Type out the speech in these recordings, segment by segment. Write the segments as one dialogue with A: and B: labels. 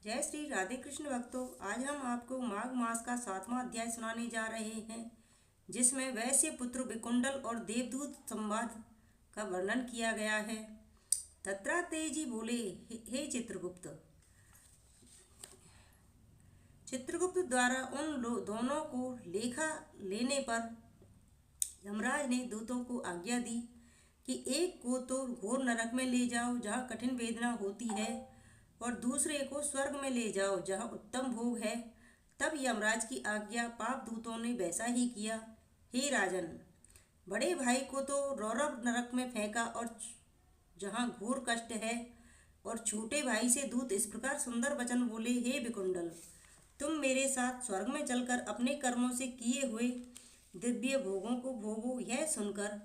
A: जय श्री राधे कृष्ण भक्तों। आज हम आपको माघ मास का 7वां अध्याय सुनाने जा रहे हैं, जिसमें वैश्य पुत्र विकुंडल और देवदूत संवाद का वर्णन किया गया है। दत्तात्रेय बोले, हे चित्रगुप्त। चित्रगुप्त द्वारा उन दोनों को लेखा लेने पर यमराज ने दूतों को आज्ञा दी कि एक को तो घोर नरक में ले जाओ जहाँ कठिन वेदना होती है, और दूसरे को स्वर्ग में ले जाओ जहाँ उत्तम भोग है। तब यमराज की आज्ञा पाप दूतों ने वैसा ही किया। हे राजन, बड़े भाई को तो रौरव नरक में फेंका और जहाँ घोर कष्ट है, और छोटे भाई से दूत इस प्रकार सुंदर वचन बोले, हे विकुंडल, तुम मेरे साथ स्वर्ग में चलकर अपने कर्मों से किए हुए दिव्य भोगों को भोगो। यह सुनकर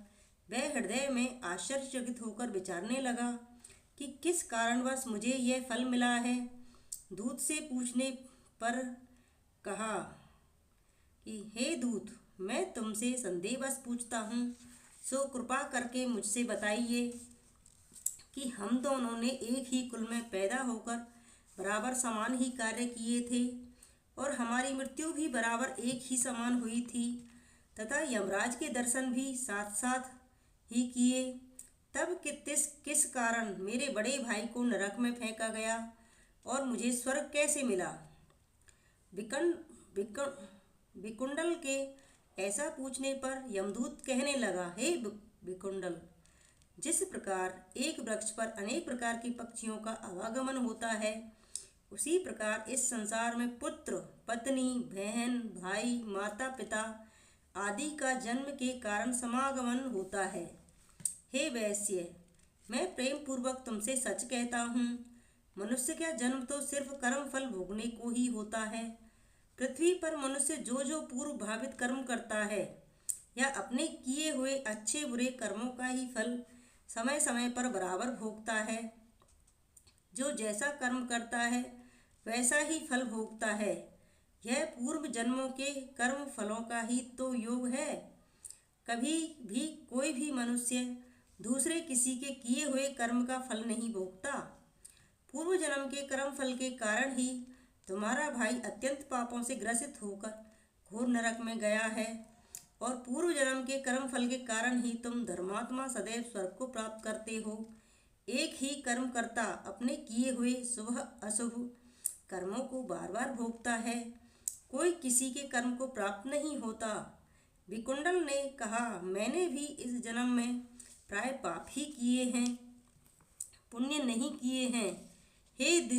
A: वह हृदय में आश्चर्यचकित होकर विचारने लगा कि किस कारणवश मुझे यह फल मिला है। दूत से पूछने पर कहा कि हे दूत, मैं तुमसे संदेहवश पूछता हूँ, सो कृपा करके मुझसे बताइए कि हम दोनों ने एक ही कुल में पैदा होकर बराबर समान ही कार्य किए थे, और हमारी मृत्यु भी बराबर एक ही समान हुई थी, तथा यमराज के दर्शन भी साथ साथ ही किए। तब किस कारण मेरे बड़े भाई को नरक में फेंका गया और मुझे स्वर्ग कैसे मिला। विकुंडल के ऐसा पूछने पर यमदूत कहने लगा, हे विकुंडल, जिस प्रकार एक वृक्ष पर अनेक प्रकार के पक्षियों का आवागमन होता है, उसी प्रकार इस संसार में पुत्र, पत्नी, बहन, भाई, माता पिता आदि का जन्म के कारण समागमन होता है। हे वैश्य, मैं प्रेम पूर्वक तुमसे सच कहता हूँ, मनुष्य का जन्म तो सिर्फ कर्म फल भोगने को ही होता है। पृथ्वी पर मनुष्य जो जो पूर्व भावित कर्म करता है, या अपने किए हुए अच्छे बुरे कर्मों का ही फल समय समय पर बराबर भोगता है। जो जैसा कर्म करता है वैसा ही फल भोगता है। यह पूर्व जन्मों के कर्म फलों का ही तो योग है। कभी भी कोई भी मनुष्य दूसरे किसी के किए हुए कर्म का फल नहीं भोगता। पूर्व जन्म के कर्म फल के कारण ही तुम्हारा भाई अत्यंत पापों से ग्रसित होकर घोर नरक में गया है, और पूर्व जन्म के कर्म फल के कारण ही तुम धर्मात्मा सदैव स्वर्ग को प्राप्त करते हो। एक ही कर्म करता अपने किए हुए शुभ अशुभ कर्मों को बार बार भोगता है, कोई किसी के कर्म को प्राप्त नहीं होता। विकुंडल ने कहा, मैंने भी इस जन्म में प्राय पाप ही किए हैं, पुण्य नहीं किए हैं। हे